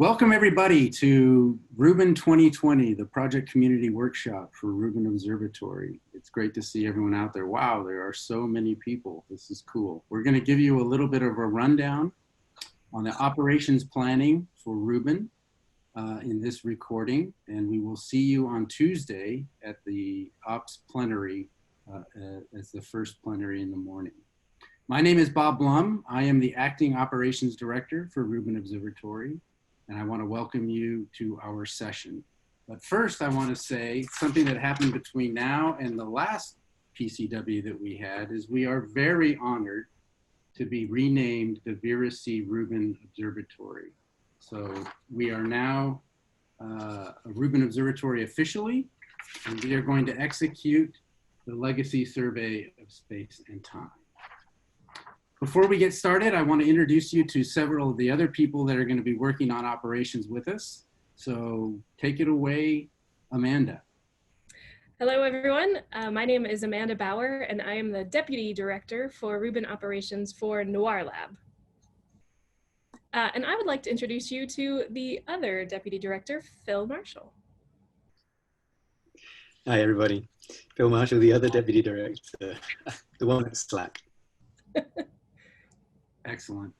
Welcome everybody to Rubin 2020, the project community workshop for Rubin Observatory. It's great to see everyone out there. Wow, there are so many people. This is cool. We're going to give you a little bit of a rundown on the operations planning for Rubin in this recording, and we will see you on Tuesday at the Ops plenary as the first plenary in the morning. My name is Bob Blum. I am the Acting Operations Director for Rubin Observatory, and I want to welcome you to our session. But first, I want to say something that happened between now and the last PCW that we had is we are very honored to be renamed the Vera C. Rubin Observatory. So we are now a Rubin Observatory officially, and we are going to execute the legacy survey of space and time. Before we get started, I want to introduce you to several of the other people that are going to be working on operations with us. So take it away, Amanda. Hello, everyone. My name is Amanda Bauer, and I am the Deputy Director for Rubin Operations for Noir Lab. And I would like to introduce you to the other Deputy Director, Phil Marshall. Hi, everybody. Phil Marshall, the other Deputy Director, the one at Slack. Excellent.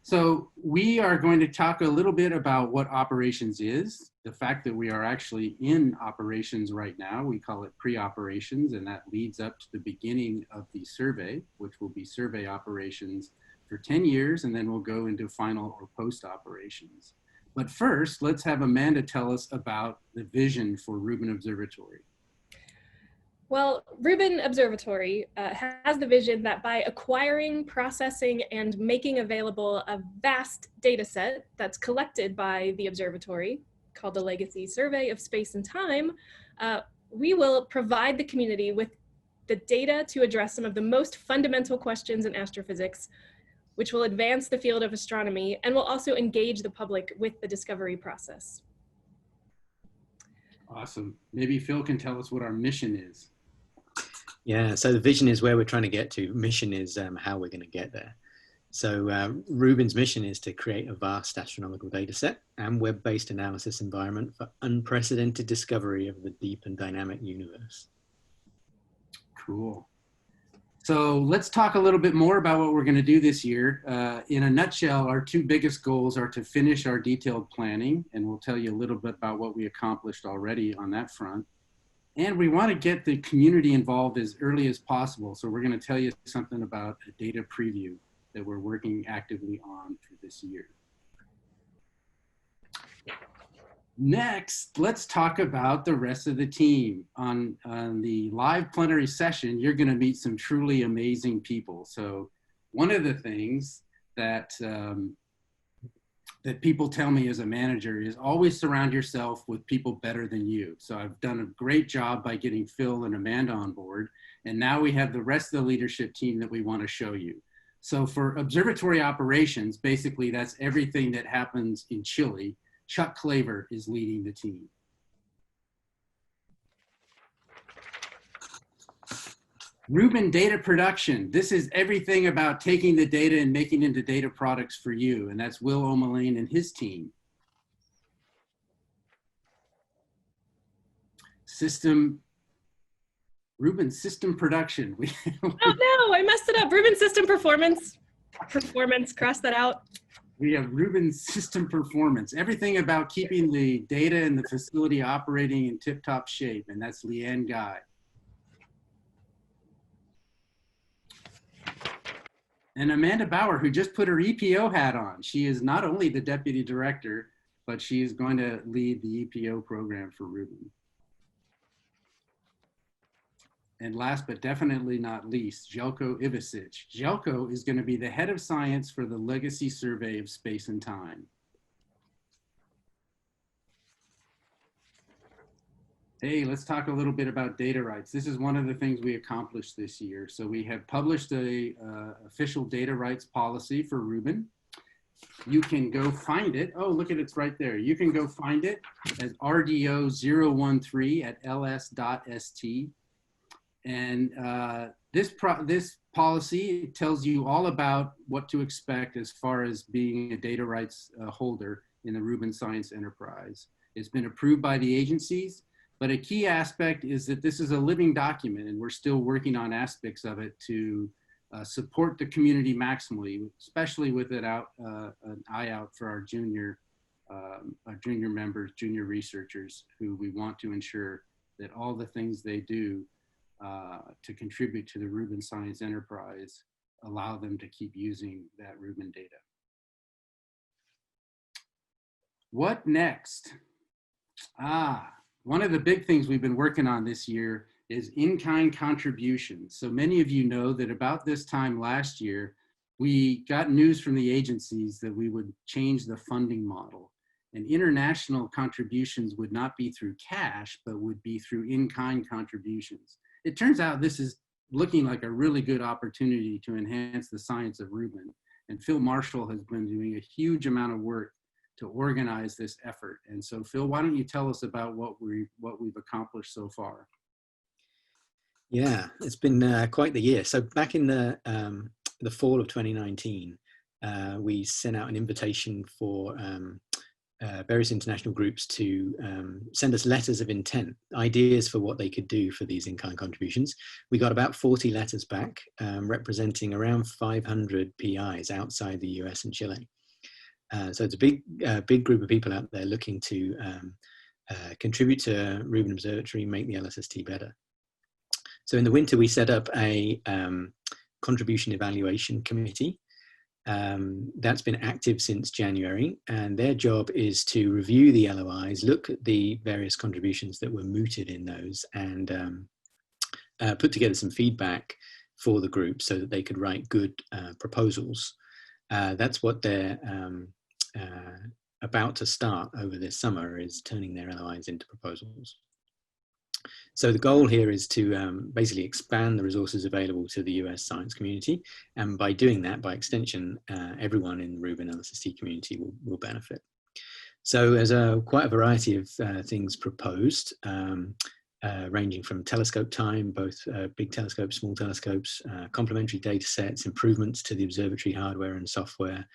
So we are going to talk a little bit about what operations is, the fact that we are actually in operations right now. We call it pre-operations, and that leads up to the beginning of the survey, which will be survey operations for 10 years, and then we'll go into final or post operations. But first, let's have Amanda tell us about the vision for Rubin Observatory. Well, Rubin Observatory has the vision that by acquiring, processing, and making available a vast data set that's collected by the observatory, called the Legacy Survey of Space and Time, we will provide the community with the data to address some of the most fundamental questions in astrophysics, which will advance the field of astronomy and will also engage the public with the discovery process. Awesome. Maybe Phil can tell us what our mission is. Yeah, so the vision is where we're trying to get to. Mission is how we're going to get there. So Rubin's mission is to create a vast astronomical data set and web-based analysis environment for unprecedented discovery of the deep and dynamic universe. Cool. So let's talk a little bit more about what we're going to do this year. In a nutshell, our two biggest goals are to finish our detailed planning, and we'll tell you a little bit about what we accomplished already on that front. And we want to get the community involved as early as possible. So we're going to tell you something about a data preview that we're working actively on for this year. Next, let's talk about the rest of the team. On the live plenary session, you're going to meet some truly amazing people. So one of the things that that people tell me as a manager is always surround yourself with people better than you. So I've done a great job by getting Phil and Amanda on board. And now we have the rest of the leadership team that we want to show you. So for observatory operations, basically that's everything that happens in Chile. Chuck Claver is leading the team. Rubin data production. This is everything about taking the data and making into data products for you. And that's Will O'Mullane and his team. Rubin system production. Oh no, I messed it up. Rubin system performance. Cross that out. We have Rubin system performance. Everything about keeping the data and the facility operating in tip-top shape. And that's Leanne Guy. And Amanda Bauer, who just put her EPO hat on. She is not only the deputy director, but she is going to lead the EPO program for Rubin. And last but definitely not least, Željko Ivasic. Željko is going to be the head of science for the Legacy Survey of Space and Time. Hey, let's talk a little bit about data rights. This is one of the things we accomplished this year. So we have published a official data rights policy for Rubin. You can go find it. Oh, look at it's right there. You can go find it as RDO013 at ls.st. And this policy tells you all about what to expect as far as being a data rights holder in the Reuben Science Enterprise. It's been approved by the agencies, but a key aspect is that this is a living document and we're still working on aspects of it to support the community maximally, especially with it an eye out for our junior members, junior researchers, who we want to ensure that all the things they do to contribute to the Reuben Science Enterprise allow them to keep using that Reuben data. What next? One of the big things we've been working on this year is in-kind contributions. So many of you know that about this time last year, we got news from the agencies that we would change the funding model. And international contributions would not be through cash, but would be through in-kind contributions. It turns out this is looking like a really good opportunity to enhance the science of Reuben. And Phil Marshall has been doing a huge amount of work to organize this effort. And so Phil, why don't you tell us about what we've accomplished so far? Yeah, it's been quite the year. So back in the fall of 2019, we sent out an invitation for various international groups to send us letters of intent, ideas for what they could do for these in-kind contributions. We got about 40 letters back, representing around 500 PIs outside the US and Chile. So it's a big group of people out there looking to contribute to Reuben Observatory, make the LSST better. So in the winter, we set up a contribution evaluation committee. That's been active since January, and their job is to review the LOIs, look at the various contributions that were mooted in those, and put together some feedback for the group so that they could write good proposals. That's what they're about to start over this summer, is turning their LOIs into proposals. So the goal here is to basically expand the resources available to the US science community. And by doing that, by extension, everyone in the Reuben LSST community will benefit. So there's quite a variety of things proposed, ranging from telescope time, both big telescopes, small telescopes, complementary data sets, improvements to the observatory hardware and software,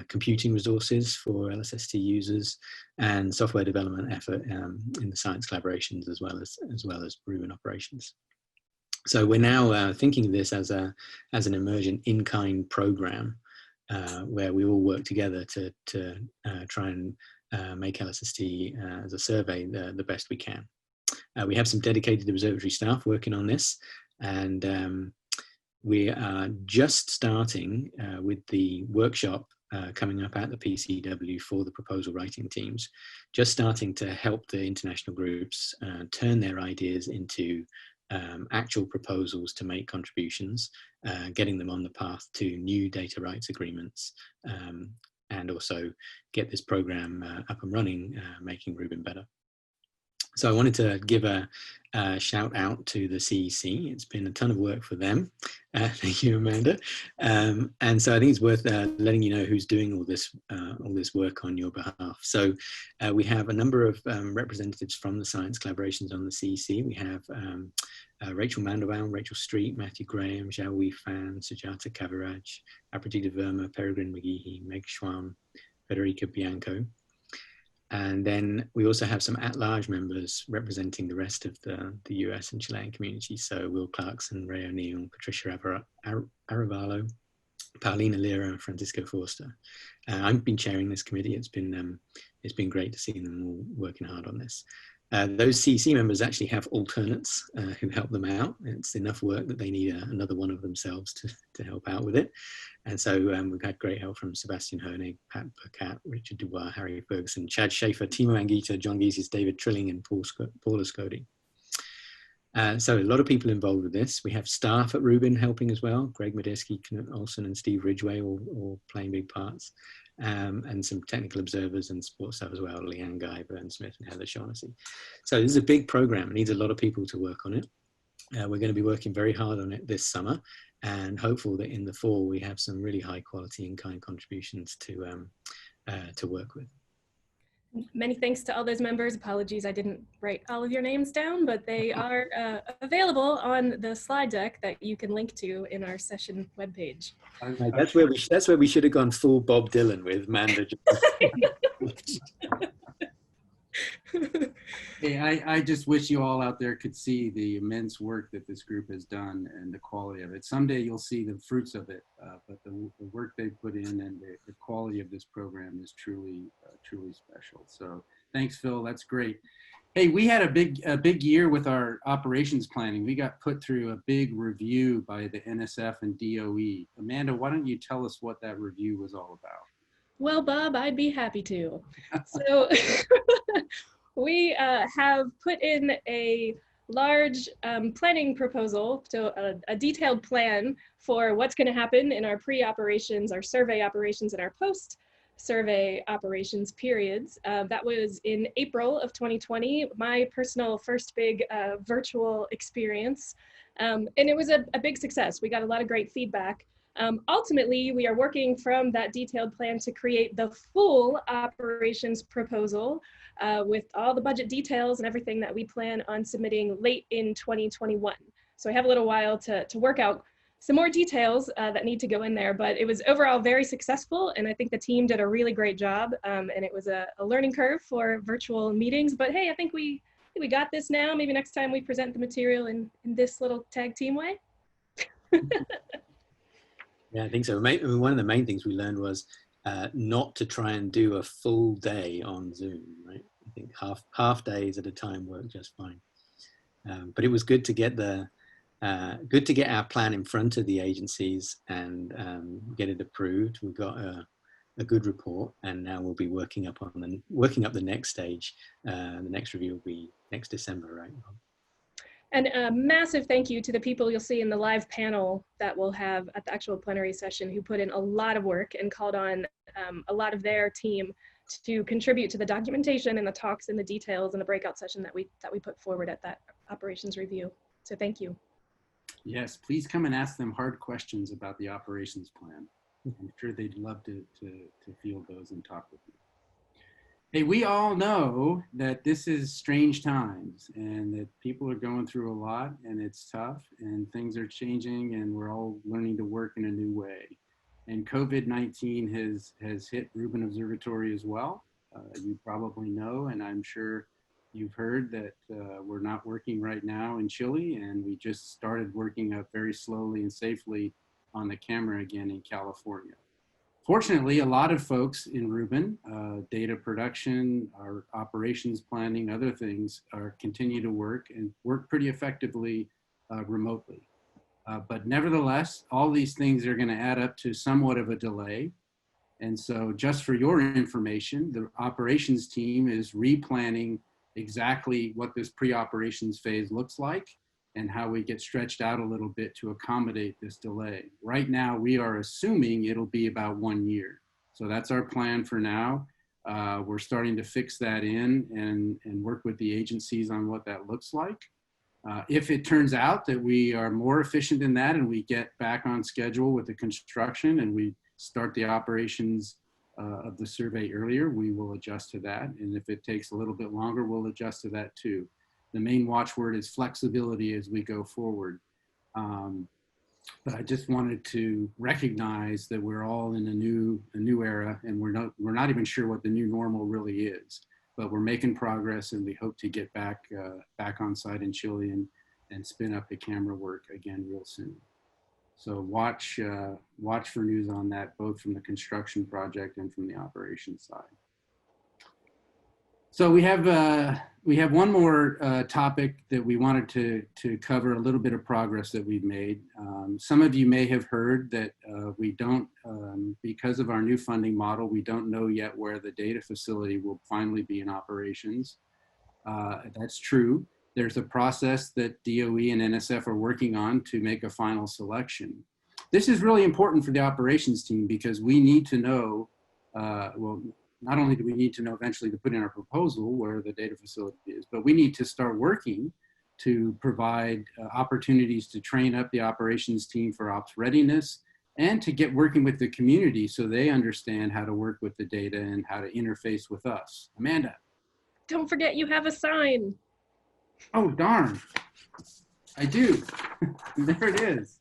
computing resources for LSST users, and software development effort in the science collaborations as well as Reuben operations. So we're now thinking of this as an emergent in-kind program where we all work together to try and make LSST as a survey the best we can. We have some dedicated observatory staff working on this, and we are just starting with the workshop coming up at the PCW for the proposal writing teams, just starting to help the international groups turn their ideas into actual proposals to make contributions, getting them on the path to new data rights agreements, and also get this program up and running, making Reuben better. So I wanted to give a shout out to the CEC. It's been a ton of work for them. Thank you, Amanda. And so I think it's worth letting you know who's doing all this work on your behalf. So we have a number of representatives from the science collaborations on the CEC. We have Rachel Mandelbaum, Rachel Street, Matthew Graham, Zhao Wei Fan, Sujata Kaviraj, Apratita Verma, Peregrine McGeehee, Meg Schwam, Federica Bianco. And then we also have some at-large members representing the rest of the US and Chilean community. So Will Clarkson, Ray O'Neill, Patricia Arevalo, Paulina Lira, and Francisco Forster. I've been chairing this committee. It's been great to see them all working hard on this. Those CEC members actually have alternates who help them out. It's enough work that they need another one of themselves to help out with it. And so we've had great help from Sebastian Hoenig, Pat Burkat, Richard Dubois, Harry Ferguson, Chad Schaefer, Timo Anguita, John Gieses, David Trilling, and Paula Scody. So a lot of people involved with this. We have staff at Reuben helping as well. Greg Medeski, Knut Olsen, and Steve Ridgway all playing big parts. And some technical observers and support staff as well, Leanne Guy, Bern Smith, and Heather Shaughnessy. So this is a big program. It needs a lot of people to work on it. We're going to be working very hard on it this summer, and hopeful that in the fall we have some really high quality in-kind contributions to work with. Many thanks to all those members. Apologies, I didn't write all of your names down, but they are available on the slide deck that you can link to in our session webpage. Right, that's where we should have gone full Bob Dylan with Manda. Hey, I just wish you all out there could see the immense work that this group has done and the quality of it. Someday you'll see the fruits of it, but the work they put in and the quality of this program is truly, truly special. So thanks, Phil. That's great. Hey, we had a big year with our operations planning. We got put through a big review by the NSF and DOE. Amanda, why don't you tell us what that review was all about? Well, Bob, I'd be happy to. So we have put in a large planning proposal, so a detailed plan for what's going to happen in our pre-operations, our survey operations, and our post-survey operations periods. That was in April of 2020, my personal first big virtual experience. And it was a big success. We got a lot of great feedback. Ultimately, we are working from that detailed plan to create the full operations proposal with all the budget details and everything that we plan on submitting late in 2021. So I have a little while to work out some more details that need to go in there, but it was overall very successful, and I think the team did a really great job, and it was a learning curve for virtual meetings, but hey, I think we got this now. Maybe next time we present the material in this little tag team way. Yeah, I think so. One of the main things we learned was not to try and do a full day on Zoom, right? I think half days at a time worked just fine. But it was good to get our plan in front of the agencies and get it approved. We got a good report, and now we'll be working up the next stage. The next review will be next December, right? And a massive thank you to the people you'll see in the live panel that we'll have at the actual plenary session who put in a lot of work and called on a lot of their team to contribute to the documentation and the talks and the details and the breakout session that we put forward at that operations review. So thank you. Yes, please come and ask them hard questions about the operations plan. I'm sure they'd love to field those and talk with you. Hey, we all know that this is strange times and that people are going through a lot and it's tough and things are changing and we're all learning to work in a new way. And COVID-19 has hit Rubin Observatory as well. You probably know, and I'm sure you've heard that we're not working right now in Chile, and we just started working up very slowly and safely on the camera again in California. Fortunately, a lot of folks in Rubin, data production, our operations planning, other things continue to work and work pretty effectively remotely. But nevertheless, all these things are going to add up to somewhat of a delay. And so just for your information, the operations team is replanning exactly what this pre-operations phase looks like and how we get stretched out a little bit to accommodate this delay. Right now, we are assuming it'll be about 1 year. So that's our plan for now. We're starting to fix that in and work with the agencies on what that looks like. If it turns out that we are more efficient than that and we get back on schedule with the construction and we start the operations of the survey earlier, we will adjust to that. And if it takes a little bit longer, we'll adjust to that too. The main watchword is flexibility as we go forward. But I just wanted to recognize that we're all in a new era, and we're not even sure what the new normal really is. But we're making progress, and we hope to get back on site in Chile and spin up the camera work again real soon. So watch for news on that, both from the construction project and from the operations side. So we have one more topic that we wanted to cover, a little bit of progress that we've made. Some of you may have heard that we don't, because of our new funding model, we don't know yet where the data facility will finally be in operations. That's true. There's a process that DOE and NSF are working on to make a final selection. This is really important for the operations team because we need to know, well, not only do we need to know eventually to put in our proposal where the data facility is, but we need to start working to provide opportunities to train up the operations team for ops readiness and to get working with the community so they understand how to work with the data and how to interface with us. Amanda. Don't forget you have a sign. Oh, darn. I do. There it is.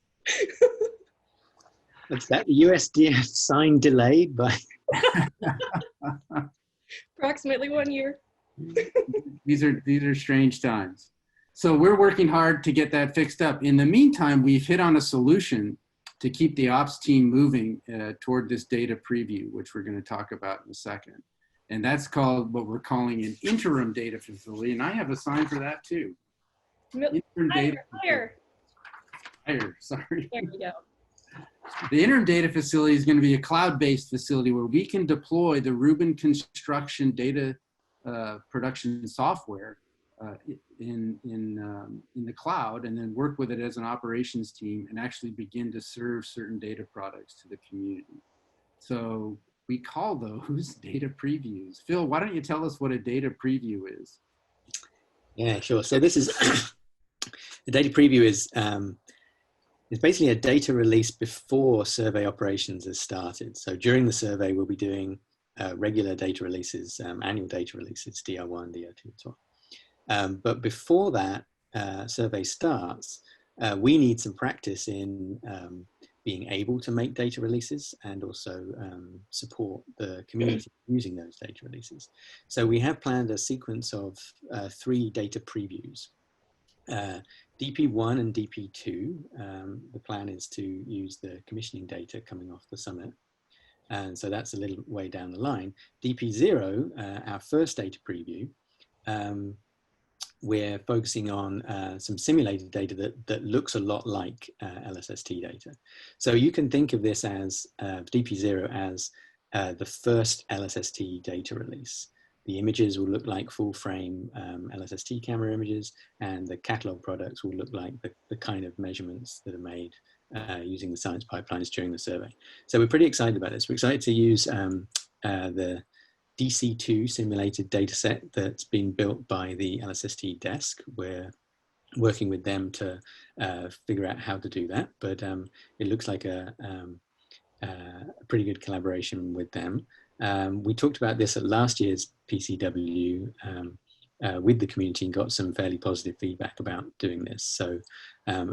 What's that? The USDF sign delayed by? Approximately 1 year. These are strange times. So we're working hard to get that fixed up. In the meantime, we've hit on a solution to keep the ops team moving toward this data preview, which we're going to talk about in a second. And that's called what we're calling an interim data facility. And I have a sign for that too. Interim data. Higher. Sorry. There you go. The interim data facility is going to be a cloud-based facility where we can deploy the Reuben construction data production software in the cloud, and then work with it as an operations team and actually begin to serve certain data products to the community. So we call those data previews. Phil, why don't you tell us what a data preview is? Yeah, sure. So this is the data preview is basically a data release before survey operations has started. So during the survey, we'll be doing regular data releases, annual data releases, DR1, DR2, and so on. But before that survey starts, we need some practice in being able to make data releases and also support the community using those data releases. So we have planned a sequence of 3 data previews. DP1 and DP2, the plan is to use the commissioning data coming off the summit. And so that's a little way down the line. DP0, our first data preview, we're focusing on some simulated data that looks a lot like LSST data. So you can think of this as DP0 as the first LSST data release. The images will look like full frame LSST camera images, and the catalog products will look like the kind of measurements that are made using the science pipelines during the survey. So we're pretty excited about this. We're excited to use the DC2 simulated data set that's been built by the LSST desk. We're working with them to figure out how to do that, but it looks like a pretty good collaboration with them. We talked about this at last year's PCW with the community and got some fairly positive feedback about doing this. So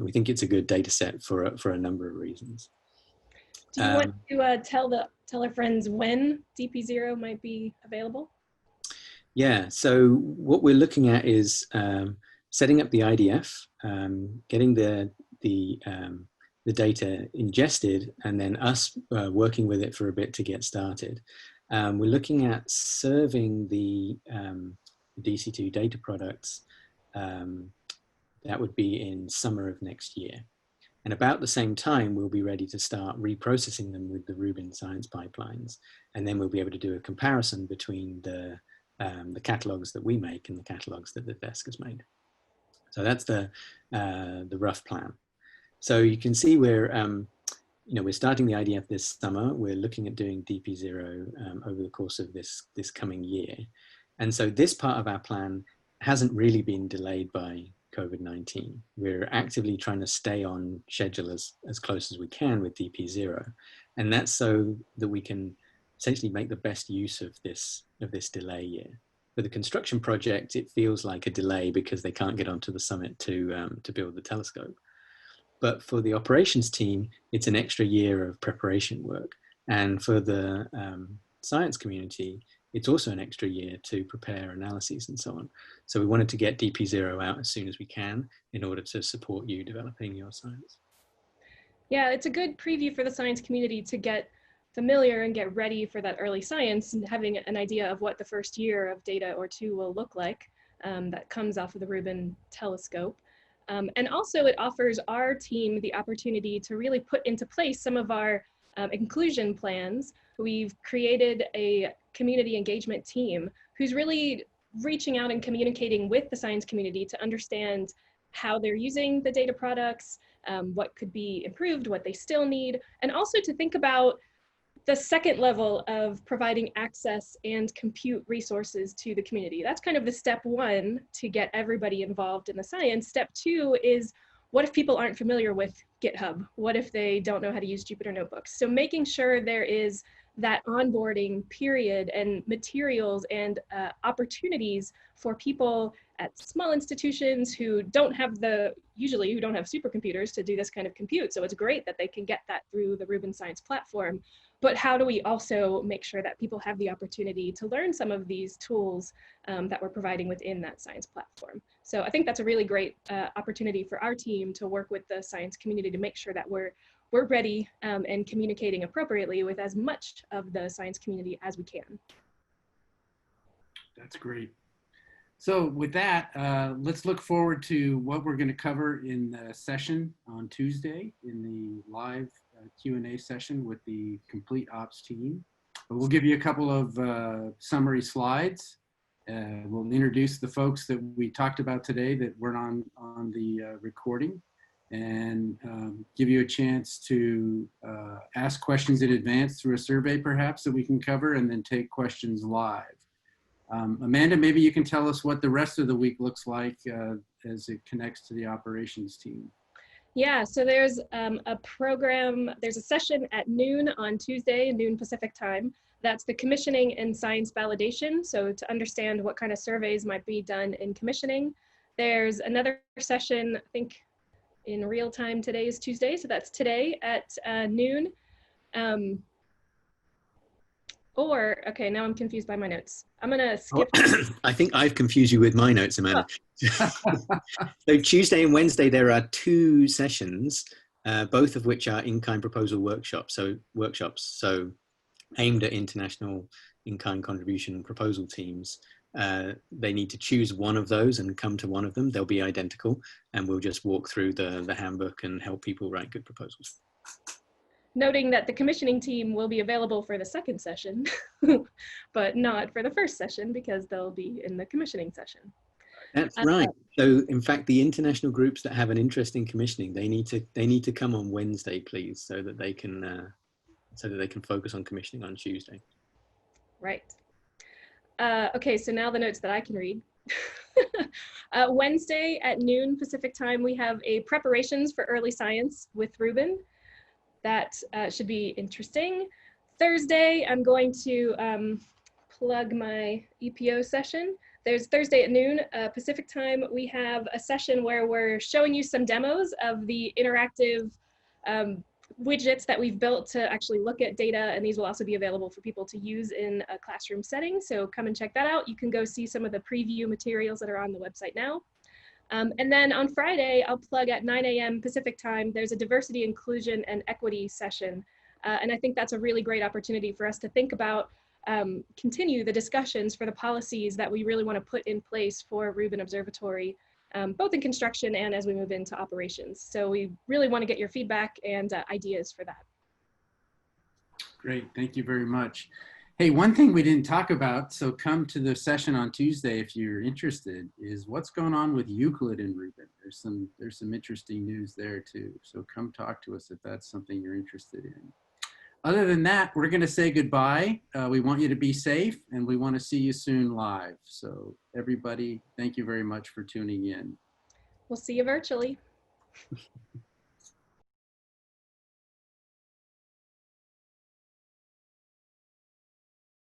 we think it's a good data set for a number of reasons. Do you want to tell our friends when DP0 might be available? Yeah, so what we're looking at is setting up the IDF, getting the data ingested, and then us working with it for a bit to get started. We're looking at serving the DC2 data products. That would be in summer of next year. And about the same time, we'll be ready to start reprocessing them with the Reuben science pipelines. And then we'll be able to do a comparison between the catalogs that we make and the catalogs that the desk has made. So that's the rough plan. So you can see we're starting the IDF this summer. We're looking at doing DP0 over the course of this coming year. And so this part of our plan hasn't really been delayed by COVID-19. We're actively trying to stay on schedule as close as we can with DP0. And that's so that we can essentially make the best use of this delay year. For the construction project, it feels like a delay because they can't get onto the summit to build the telescope. But for the operations team, it's an extra year of preparation work. And for the science community, it's also an extra year to prepare analyses and so on. So we wanted to get DP0 out as soon as we can in order to support you developing your science. Yeah, it's a good preview for the science community to get familiar and get ready for that early science and having an idea of what the first year of data or two will look like that comes off of the Reuben telescope. And also it offers our team the opportunity to really put into place some of our inclusion plans. We've created a community engagement team who's really reaching out and communicating with the science community to understand how they're using the data products, what could be improved, what they still need, and also to think about the second level of providing access and compute resources to the community. That's kind of the step one to get everybody involved in the science. Step two is, what if people aren't familiar with GitHub? What if they don't know how to use Jupyter Notebooks? So making sure there is that onboarding period and materials and opportunities for people at small institutions who don't have usually who don't have supercomputers to do this kind of compute. So it's great that they can get that through the Rubin Science platform. But how do we also make sure that people have the opportunity to learn some of these tools that we're providing within that science platform? So I think that's a really great opportunity for our team to work with the science community to make sure that we're ready and communicating appropriately with as much of the science community as we can. That's great. So with that, let's look forward to what we're going to cover in the session on Tuesday in the live Q&A session with the Complete Ops team. But we'll give you a couple of summary slides. We'll introduce the folks that we talked about today that weren't on the recording, and give you a chance to ask questions in advance through a survey perhaps that we can cover, and then take questions live. Amanda, maybe you can tell us what the rest of the week looks like as it connects to the operations team. Yeah, so there's a program, there's a session at noon on Tuesday, noon Pacific time. That's the commissioning and science validation. So to understand what kind of surveys might be done in commissioning. There's another session, I think in real time today is Tuesday. So that's today at noon. Okay, now I'm confused by my notes. I'm gonna skip. I think I've confused you with my notes, Amanda. So Tuesday and Wednesday, there are 2 sessions, both of which are in-kind proposal workshops. So aimed at international in-kind contribution proposal teams. They need to choose one of those and come to one of them. They'll be identical, and we'll just walk through the handbook and help people write good proposals. Noting that the commissioning team will be available for the second session, but not for the first session because they'll be in the commissioning session. That's right. So in fact, the international groups that have an interest in commissioning, they need to come on Wednesday, please, so that they can focus on commissioning on Tuesday. Right. Okay, so now the notes that I can read. Wednesday at noon Pacific time, we have a preparations for early science with Reuben. That should be interesting. Thursday, I'm going to plug my EPO session. There's Thursday at noon Pacific time. We have a session where we're showing you some demos of the interactive widgets that we've built to actually look at data, and these will also be available for people to use in a classroom setting. So come and check that out. You can go see some of the preview materials that are on the website now. And then on Friday, I'll plug at 9 a.m. Pacific time, there's a diversity, inclusion, and equity session. And I think that's a really great opportunity for us to think about, continue the discussions for the policies that we really want to put in place for Rubin Observatory, both in construction and as we move into operations. So we really want to get your feedback and ideas for that. Great, thank you very much. Hey, one thing we didn't talk about, so come to the session on Tuesday if you're interested, is what's going on with Euclid and Reuben. There's some interesting news there too. So come talk to us if that's something you're interested in. Other than that, we're gonna say goodbye. We want you to be safe, and we want to see you soon live. So everybody, thank you very much for tuning in. We'll see you virtually.